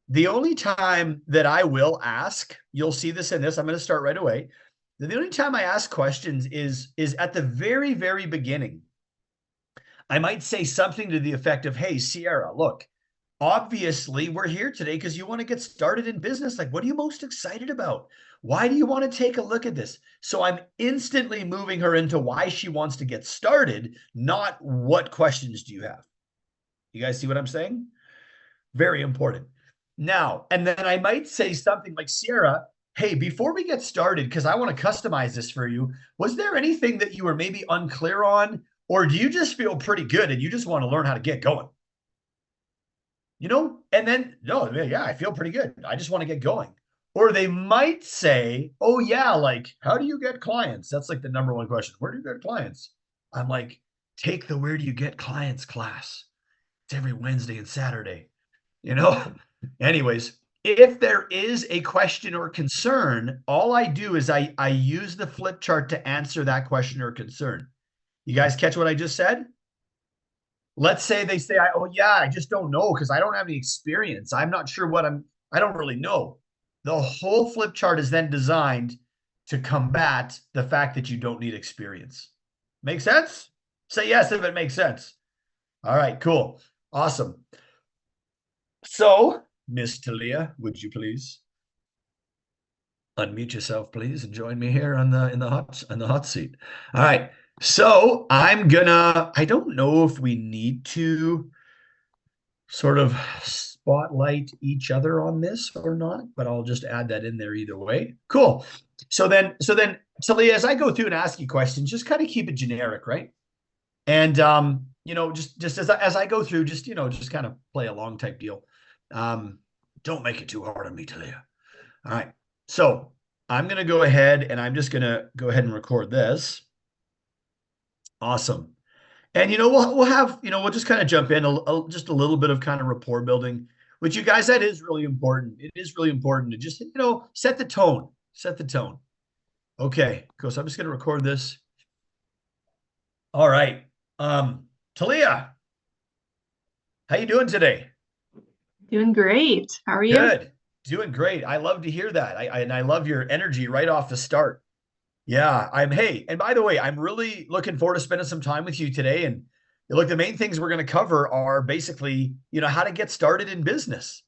The only time that I will ask, you'll see this in this, I'm going to start right away. The only time I ask questions is at the very, very beginning. I might say something to the effect of, hey, Sierra, look, obviously we're here today because you want to get started in business. Like, what are you most excited about? Why do you want to take a look at this? So I'm instantly moving her into why she wants to get started, not what questions do you have. You guys see what I'm saying? Very important. Now, and then I might say something like, Sierra, hey, before we get started, because I want to customize this for you, was there anything that you were maybe unclear on? Or do you just feel pretty good and you just want to learn how to get going? And then, no, yeah, I feel pretty good. I just want to get going. Or they might say, oh, yeah, like, how do you get clients? That's like the number one question. Where do you get clients? I'm like, take the Where Do You Get Clients class. It's every Wednesday and Saturday. you know Anyways, if there is a question or concern, all I do is I use the flip chart to answer that question or concern. You guys catch what I just said? Let's say they say, oh yeah, I just don't know because I don't have any experience. I'm not sure I don't really know. The whole flip chart is then designed to combat the fact that you don't need experience. Make sense? Say yes if it makes sense. All right, cool. Awesome. So, Miss Talia, would you please unmute yourself, please, and join me here on the hot seat. All right. So I don't know if we need to sort of spotlight each other on this or not, but I'll just add that in there either way. Cool. So then, Talia, as I go through and ask you questions, just kind of keep it generic, right? And just as I go through, just kind of play along type deal. Don't make it too hard on me, Talia. All right. So I'm going to go ahead and I'm just going to go ahead and record this. Awesome. And, we'll have, we'll just kind of jump in just a little bit of kind of rapport building, which you guys, that is really important. It is really important to just, set the tone, set the tone. Okay. Cool. So I'm just going to record this. All right. Talia, how you doing today? Doing great. How are you? Good. Doing great. I love to hear that. I love your energy right off the start. Yeah, hey, and by the way, I'm really looking forward to spending some time with you today. And look, the main things we're going to cover are basically, how to get started in business.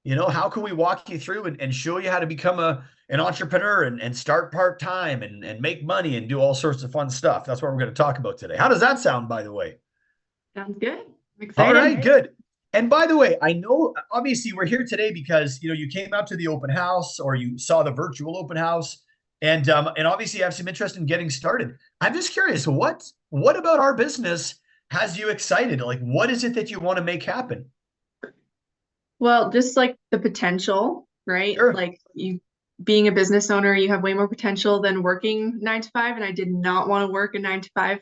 How can we walk you through and show you how to become an entrepreneur and start part-time and make money and do all sorts of fun stuff. That's what we're going to talk about today. How does that sound, by the way? Sounds good. I'm All excited. right, good. And by the way, I know obviously we're here today because you came out to the open house or you saw the virtual open house, and obviously you have some interest in getting started. I'm just curious, what about our business has you excited? Like, what is it that you want to make happen? Well, just like the potential, right? Sure. Like you being a business owner, you have way more potential than working 9 to 5. And I did not want to work a 9 to 5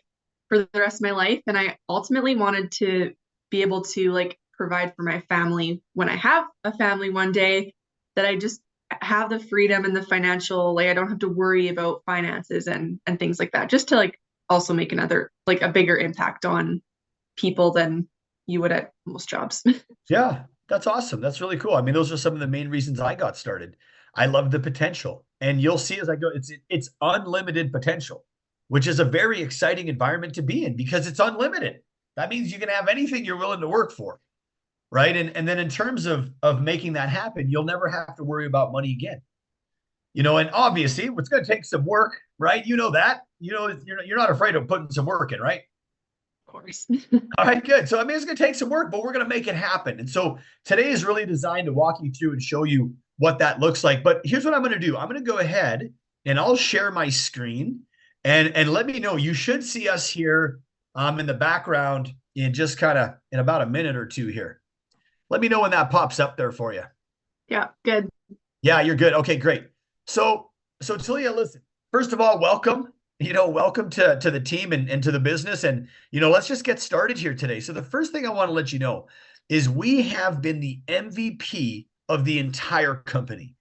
for the rest of my life. And I ultimately wanted to be able to like provide for my family when I have a family one day, that I just have the freedom and the financial, like I don't have to worry about finances and things like that, just to like also make another like a bigger impact on people than you would at most jobs. Yeah, that's awesome. That's really cool. I mean, those are some of the main reasons I got started. I love the potential. And you'll see as I go, it's unlimited potential, which is a very exciting environment to be in because it's unlimited. That means you can have anything you're willing to work for, right? And then in terms of making that happen, you'll never have to worry about money again. And obviously it's going to take some work, right? You know that. You're not afraid of putting some work in, right? Of course. All right, good. So I mean, it's going to take some work, but we're going to make it happen. And so today is really designed to walk you through and show you what that looks like. But here's what I'm going to do. I'm going to go ahead and I'll share my screen and let me know. You should see us here in the background in just kind of in about a minute or two here. Let me know when that pops up there for you. Yeah, good. Yeah, you're good. Okay, great. So Talia, listen, first of all, welcome. Welcome to the team and to the business. And let's just get started here today. So the first thing I want to let you know is we have been the MVP of the entire company.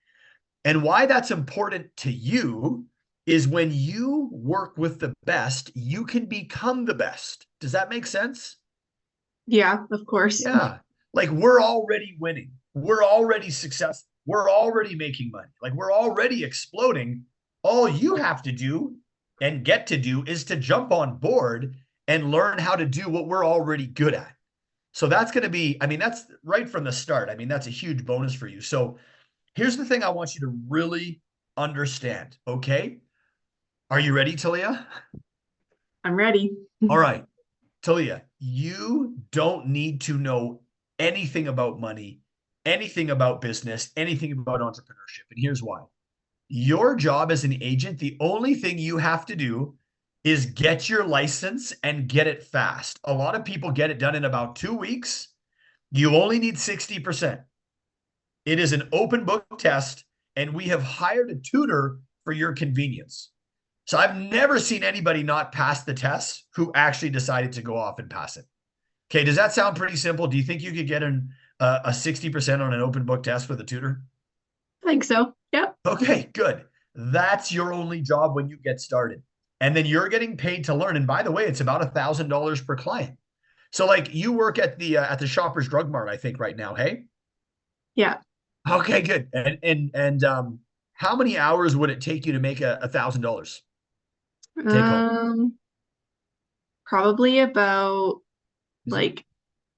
And why that's important to you is when you work with the best, you can become the best. Does that make sense? Yeah, of course. Yeah. Like we're already winning. we're already successful. We're already making money. Like we're already exploding. All you have to do and get to do is to jump on board and learn how to do what we're already good at. So that's going to be, I mean, that's right from the start. I mean, that's a huge bonus for you. So here's the thing I want you to really understand. Okay. Are you ready, Talia? I'm ready. All right. Talia, you don't need to know anything about money, anything about business, anything about entrepreneurship. And here's why. Your job as an agent, the only thing you have to do is get your license and get it fast. A lot of people get it done in about 2 weeks. You only need 60%. It is an open book test, and we have hired a tutor for your convenience. So I've never seen anybody not pass the test who actually decided to go off and pass it. Okay, does that sound pretty simple? Do you think you could get a 60% on an open book test with a tutor? I think so. Yep. Okay, good. That's your only job when you get started. And then you're getting paid to learn. And by the way, it's about $1,000 per client. So like you work at the Shoppers Drug Mart, I think right now, hey? Yeah. Okay, good. And how many hours would it take you to make $1,000 take home? Probably about like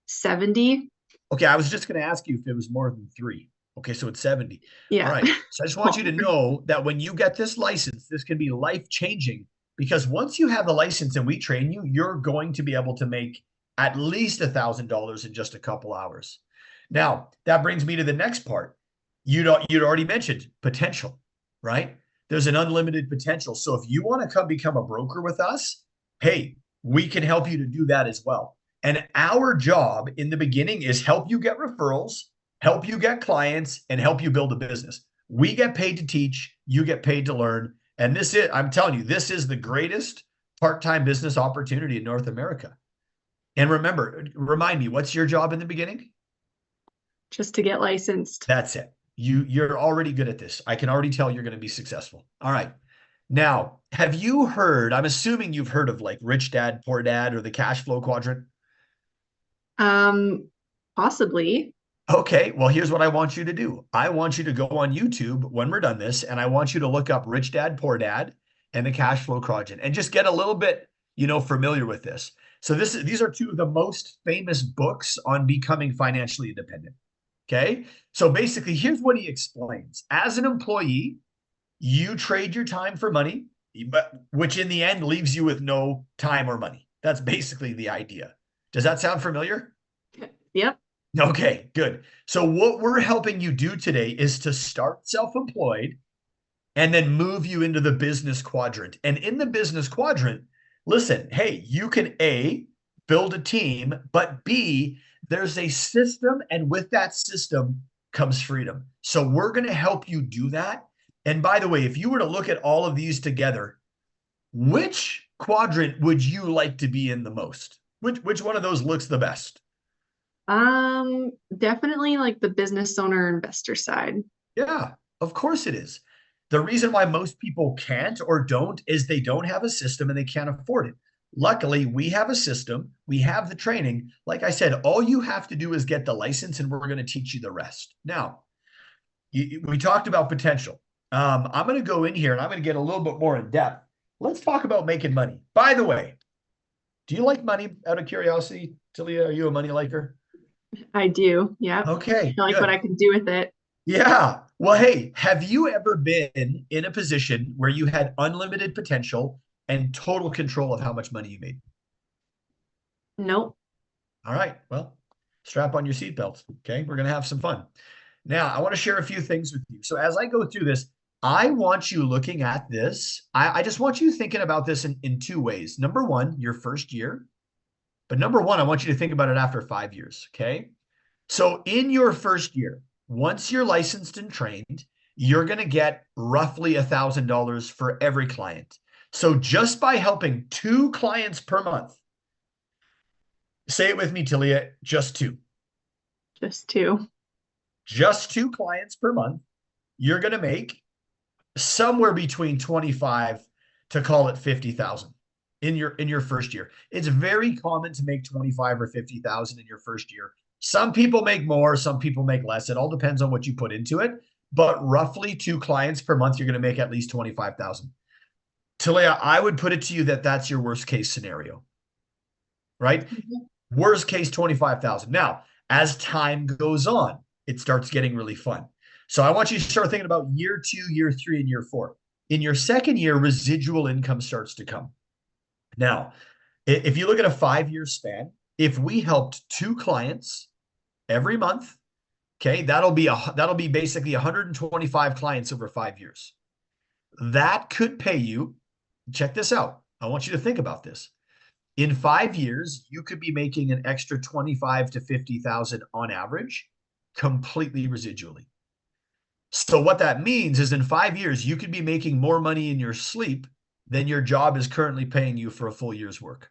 70. Okay, I was just going to ask you if it was more than 3. Okay, so it's 70. Yeah. All right. So I just want you to know that when you get this license, this can be life-changing because once you have the license and we train you, you're going to be able to make at least $1,000 in just a couple hours. Now, that brings me to the next part. You'd already mentioned potential, right? There's an unlimited potential. So if you want to come become a broker with us, hey, we can help you to do that as well. And our job in the beginning is help you get referrals, help you get clients, and help you build a business. We get paid to teach, you get paid to learn. And this is, I'm telling you, this is the greatest part-time business opportunity in North America. And remember, remind me, what's your job in the beginning? Just to get licensed. That's it. You're already good at this. I can already tell you're going to be successful. All right. Now, have you heard, I'm assuming you've heard of like Rich Dad, Poor Dad or the cash flow quadrant? Possibly. Okay, well, here's what I want you to do. I want you to go on YouTube when we're done this, and I want you to look up Rich Dad, Poor Dad and the cash flow quadrant and just get a little bit, familiar with this. So these are two of the most famous books on becoming financially independent. Okay, so basically, here's what he explains. As an employee, you trade your time for money, but which in the end leaves you with no time or money. That's basically the idea. Does that sound familiar? Yep. Okay, good. So what we're helping you do today is to start self-employed and then move you into the business quadrant. And in the business quadrant, listen, hey, you can A, build a team, but B, there's a system, and with that system comes freedom. So we're going to help you do that. And by the way, if you were to look at all of these together, which quadrant would you like to be in the most? Which one of those looks the best? Definitely like the business owner investor side. Yeah, of course it is. The reason why most people can't or don't is they don't have a system and they can't afford it. Luckily, we have a system, we have the training. Like I said, all you have to do is get the license and we're going to teach you the rest. Now, we talked about potential. I'm going to go in here and I'm going to get a little bit more in depth. Let's talk about making money. By the way, do you like money out of curiosity, Talia? Are you a money liker? I do. Yeah. Okay. I like good. what I can do with it. Yeah. Well, hey, have you ever been in a position where you had unlimited potential and total control of how much money you made? Nope. All right. Well, strap on your seatbelts. Okay. We're going to have some fun. Now, I want to share a few things with you. So as I go through this, I want you looking at this. I just want you thinking about this in 2 ways. Number one, your first year. But number one, I want you to think about it after 5 years. Okay. So in your first year, once you're licensed and trained, you're going to get roughly $1,000 for every client. So just by helping 2 clients per month, say it with me, Talia, just 2. Just 2. Just 2 clients per month, you're going to make somewhere between 25 to call it 50,000 in your first year. It's very common to make 25 or 50,000 in your first year. Some people make more, some people make less. It all depends on what you put into it. But roughly 2 clients per month, you're going to make at least 25,000. Talia, I would put it to you that that's your worst case scenario, right? Worst case 25,000. Now, as time goes on, it starts getting really fun. So I want you to start thinking about year 2, year 3, and year 4. In your second year, residual income starts to come. Now, if you look at a 5-year span, if we helped 2 clients every month, okay, that'll be basically 125 clients over 5 years. That could pay you. Check this out. I want you to think about this. In 5 years, you could be making an extra 25 to 50,000 on average, completely residually. So what that means is in 5 years, you could be making more money in your sleep than your job is currently paying you for a full year's work.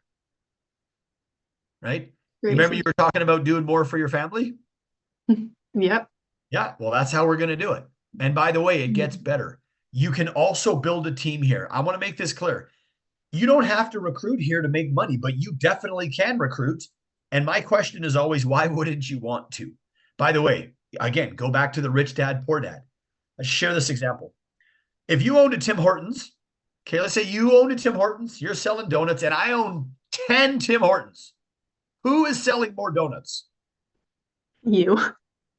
Right? You remember you were talking about doing more for your family? Yep. Yeah, well, that's how we're going to do it. And by the way, it gets better. You can also build a team here. I want to make this clear. You don't have to recruit here to make money, but you definitely can recruit. And my question is always, why wouldn't you want to? By the way, again, go back to the rich dad, poor dad. Let's share this example. If you owned a Tim Hortons, okay, let's say you own a Tim Hortons, you're selling donuts, and I own 10 Tim Hortons. Who is selling more donuts? You.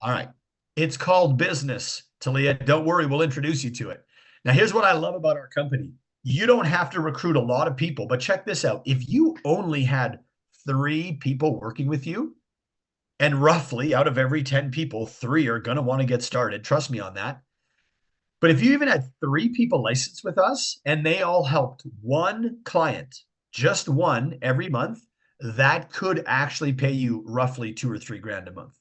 All right. It's called business, Talia. Don't worry, we'll introduce you to it. Now, here's what I love about our company. You don't have to recruit a lot of people, but check this out. If you only had 3 people working with you, and roughly out of every 10 people, 3 are going to want to get started, trust me on that. But if you even had 3 people licensed with us and they all helped 1 client, just 1 every month, that could actually pay you roughly 2 or 3 grand a month.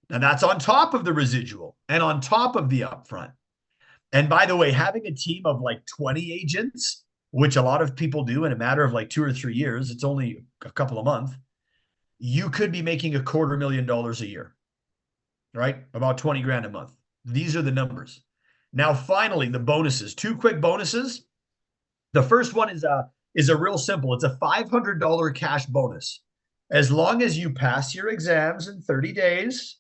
Now that's on top of the residual and on top of the upfront. And by the way, having a team of like 20 agents, which a lot of people do in a matter of like 2 or 3 years, it's only a couple of months, you could be making $250,000 a year, right? About 20 grand a month. These are the numbers. Now, finally, the bonuses, 2 quick bonuses. The first one is a real simple. It's a $500 cash bonus. As long as you pass your exams in 30 days,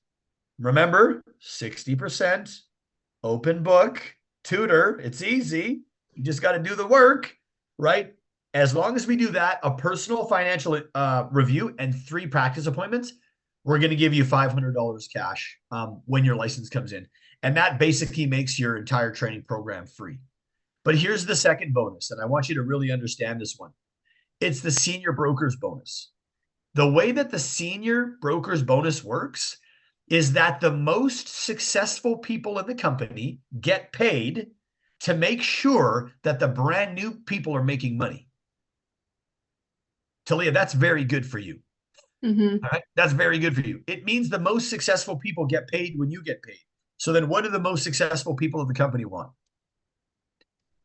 remember, 60%, open book, tutor. It's easy. You just got to do the work, right? As long as we do that, a personal financial review and 3 practice appointments, we're going to give you $500 cash when your license comes in. And that basically makes your entire training program free. But here's the second bonus, and I want you to really understand this one. It's the senior brokers bonus. The way that the senior brokers bonus works is that the most successful people in the company get paid to make sure that the brand new people are making money. Talia, that's very good for you. Mm-hmm. All right? That's very good for you. It means the most successful people get paid when you get paid. So then what do the most successful people of the company want?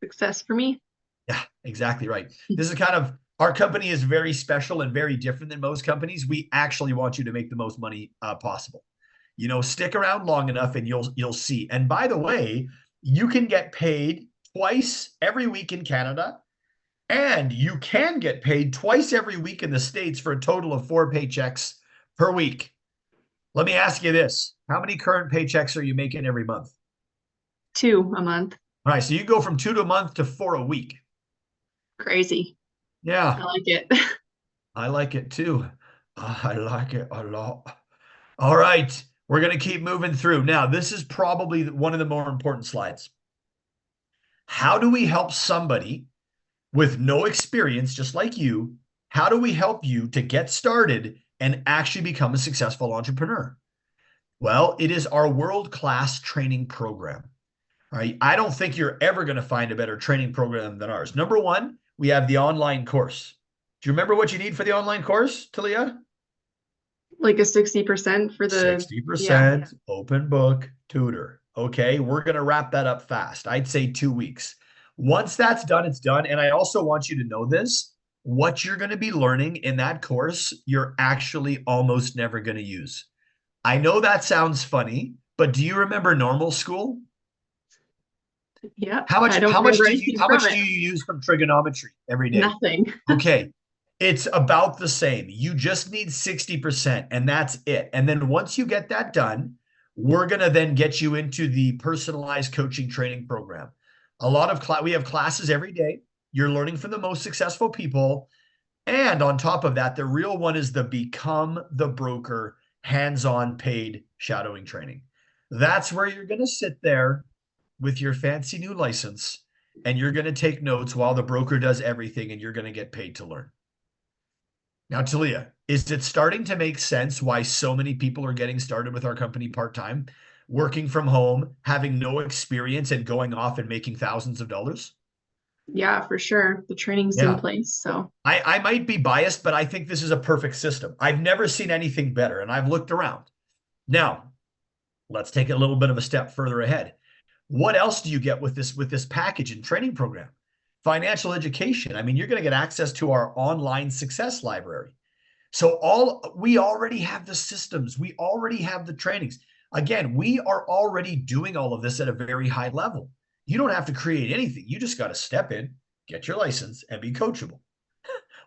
Success for me. Yeah, exactly right. This is kind of, our company is very special and very different than most companies. We actually want you to make the most money possible. You know, stick around long enough and you'll see. And by the way, you can get paid twice every week in Canada, and you can get paid twice every week in the States for a total of 4 paychecks per week. Let me ask you this. How many current paychecks are you making every month? 2 a month. All right, so you go from 2 a month to 4 a week. Crazy. Yeah. I like it. I like it too. I like it a lot. All right, we're going to keep moving through. Now, this is probably one of the more important slides. How do we help somebody with no experience, just like you? How do we help you to get started and actually become a successful entrepreneur? Well, it is our world-class training program. All right. I don't think you're ever going to find a better training program than ours. Number one, we have the online course. Do you remember what you need for the online course, Talia? Like a 60% for the 60% open book tutor. Okay. We're going to wrap that up fast. I'd say 2 weeks. Once that's done, it's done. And I also want you to know this. What you're going to be learning in that course, you're actually almost never going to use. I know that sounds funny, but do you remember normal school? Yeah. How much do you use from trigonometry every day? Nothing. Okay. It's about the same. You just need 60%, and that's it. And then once you get that done, we're going to then get you into the personalized coaching training program. A lot of we have classes every day. You're learning from the most successful people. And on top of that, the real one is the Become the Broker hands-on paid shadowing training. That's where you're going to sit there with your fancy new license and you're going to take notes while the broker does everything and you're going to get paid to learn. Now, Talia, is it starting to make sense why so many people are getting started with our company part-time, working from home, having no experience and going off and making thousands of dollars? Yeah, for sure. The training's in Yeah. place. So I might be biased, but I think this is a perfect system. I've never seen anything better, and I've looked around. Now, let's take a little bit of a step further ahead. What else do you get with this package and training program? Financial education. I mean, you're going to get access to our online success library. So we already have the systems, we already have the trainings. Again, we are already doing all of this at a very high level. You don't have to create anything. You just got to step in, get your license, and be coachable.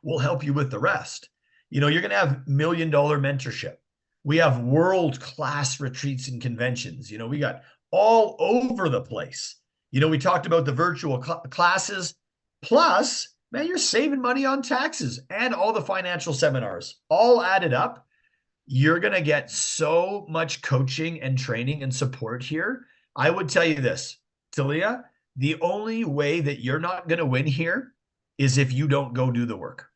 We'll help you with the rest. You're going to have $1 million mentorship. We have world-class retreats and conventions. We got all over the place. We talked about the virtual classes. Plus, man, you're saving money on taxes and all the financial seminars. All added up, you're going to get so much coaching and training and support here. I would tell you this, Talia, the only way that you're not going to win here is if you don't go do the work.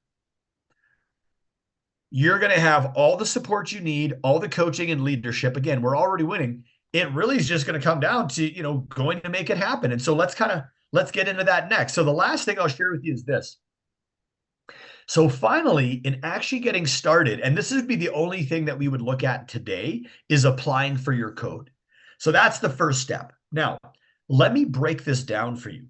You're going to have all the support you need, all the coaching and leadership. Again, we're already winning. It really is just going to come down to, going to make it happen. And so let's get into that next. So the last thing I'll share with you is this. So finally, in actually getting started, and this would be the only thing that we would look at today, is applying for your code. So that's the first step. Now, let me break this down for you.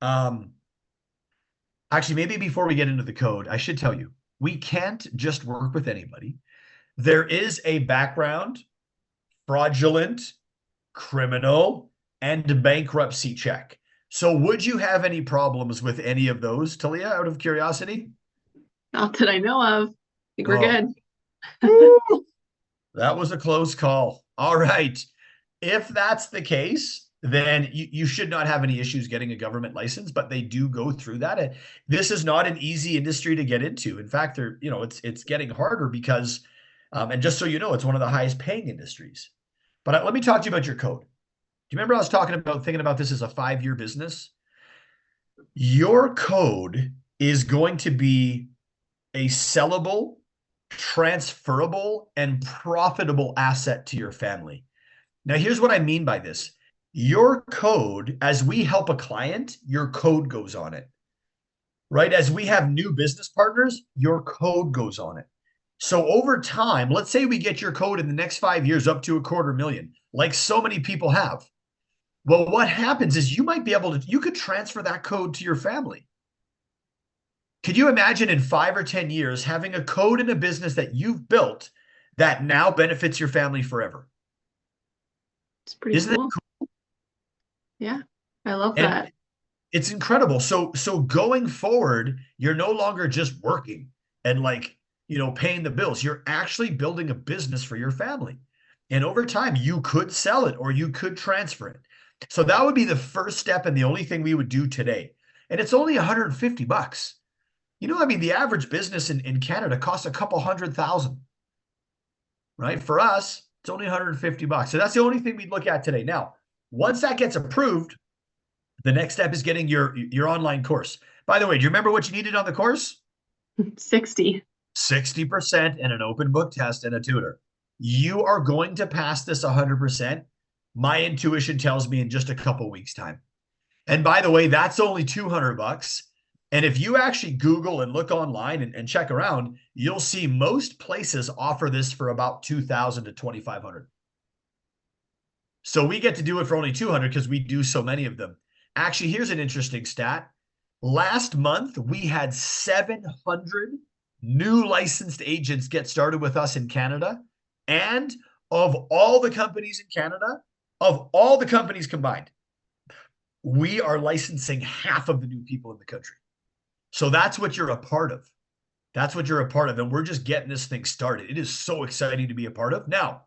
Actually, maybe before we get into the code, I should tell you, we can't just work with anybody. There is a background, fraudulent, criminal, and bankruptcy check. So would you have any problems with any of those, Talia, out of curiosity? not that I know of. I think we're good. That was a close call. All right. If that's the case, then you should not have any issues getting a government license, but they do go through that. This is not an easy industry to get into. In fact, it's getting harder because, and just so you know, it's one of the highest paying industries. But let me talk to you about your code. Do you remember I was thinking about this as a 5-year business? Your code is going to be a sellable, transferable, and profitable asset to your family. Now, here's what I mean by this. Your code, as we help a client, your code goes on it, right? As we have new business partners, your code goes on it. So over time, let's say we get your code in the next 5 years up to $250,000, like so many people have. Well, what happens is you could transfer that code to your family. Could you imagine in 5 or 10 years having a code in a business that you've built that now benefits your family forever? It's pretty Isn't cool. it cool? Yeah, I love that. It's incredible. So going forward, you're no longer just working and paying the bills. You're actually building a business for your family. And over time, you could sell it or you could transfer it. So that would be the first step and the only thing we would do today. And it's only $150. The average business in Canada costs a couple $100,000, right? For us, it's only $150. So that's the only thing we'd look at today. Now, once that gets approved, the next step is getting your online course. By the way, do you remember what you needed on the course? 60. 60% and an open book test and a tutor. You are going to pass this 100%. My intuition tells me in just a couple weeks' time. And by the way, that's only $200. And if you actually Google and look online and check around, you'll see most places offer this for about $2,000 to $2,500. So we get to do it for only $200 because we do so many of them. Actually, here's an interesting stat. Last month, we had 700 new licensed agents get started with us in Canada. And of all the companies in Canada, of all the companies combined, we are licensing half of the new people in the country. So that's what you're a part of. That's what you're a part of. And we're just getting this thing started. It is so exciting to be a part of. Now,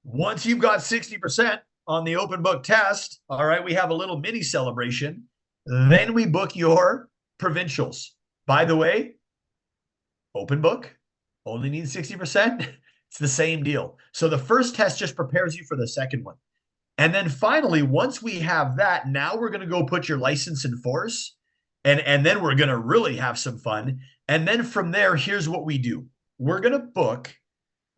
once you've got 60% on the open book test, all right, we have a little mini celebration. Then we book your provincials. By the way, open book only needs 60%. It's the same deal. So the first test just prepares you for the second one. And then finally, once we have that, now we're going to go put your license in force. And then we're going to really have some fun. And then from there, here's what we do. We're going to book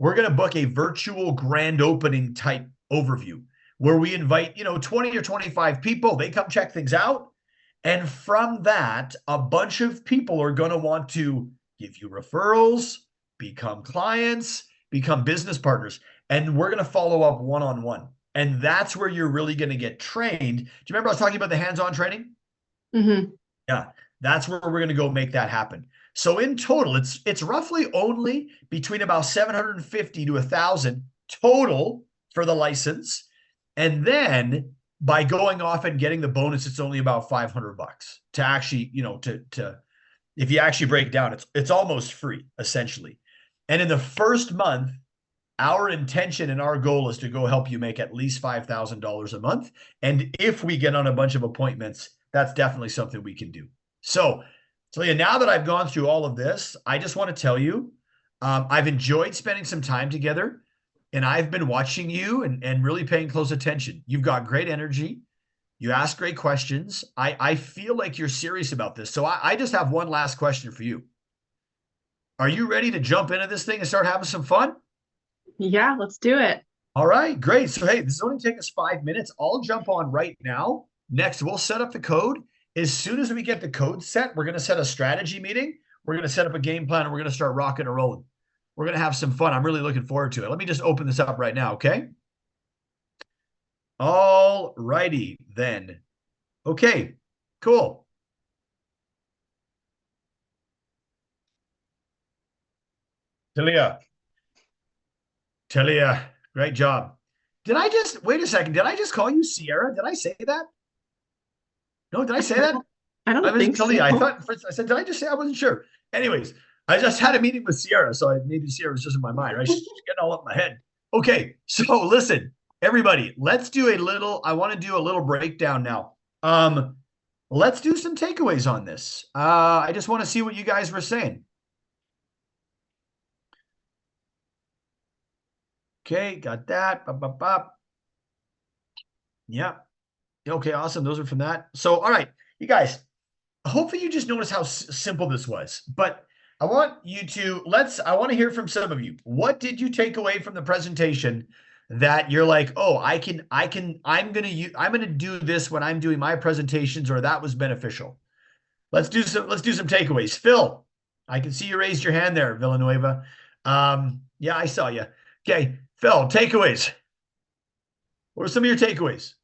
a virtual grand opening type overview where we invite, 20 or 25 people. They come check things out. And from that, a bunch of people are going to want to give you referrals, become clients, become business partners. And we're going to follow up one-on-one. And that's where you're really going to get trained. Do you remember I was talking about the hands-on training? Mm-hmm. Yeah, that's where we're going to go make that happen. So in total, it's roughly only between about 750 to 1,000 total for the license. And then by going off and getting the bonus, it's only about $500 to actually, if you actually break it down, it's almost free essentially. And in the first month, our intention and our goal is to go help you make at least $5,000 a month. And if we get on a bunch of appointments, that's definitely something we can do. So, Talia, now that I've gone through all of this, I just want to tell you, I've enjoyed spending some time together, and I've been watching you and really paying close attention. You've got great energy. You ask great questions. I feel like you're serious about this. So I just have one last question for you. Are you ready to jump into this thing and start having some fun? Yeah, let's do it. All right, great. So, hey, this is only take us 5 minutes. I'll jump on right now. Next, we'll set up the code. As soon as we get the code set, we're going to set a strategy meeting. We're going to set up a game plan, and we're going to start rocking and rolling. We're going to have some fun. I'm really looking forward to it. Let me just open this up right now, okay? All righty then. Okay, cool. Talia, great job. Wait a second, did I just call you Sierra? Did I say that? No, did I say that? I don't think so. Talia. I thought first I said, did I just say? I wasn't sure. Anyways, I just had a meeting with Sierra, so maybe Sierra was just in my mind, right? She's getting all up my head. Okay, so listen, everybody, I want to do a little breakdown now. Let's do some takeaways on this. I just want to see what you guys were saying. Okay, got that. Bop, bop, bop. Yeah. Okay, awesome. Those are from that. So, all right, you guys, hopefully you just noticed how simple this was. But I want you to I want to hear from some of you. What did you take away from the presentation that you're like, oh, I'm gonna do this when I'm doing my presentations, or that was beneficial? Let's do some takeaways. Phil, I can see you raised your hand there, Villanueva. Yeah, I saw you. Okay, Phil, takeaways. What are some of your takeaways?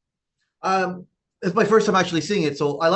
It's my first time actually seeing it, so I like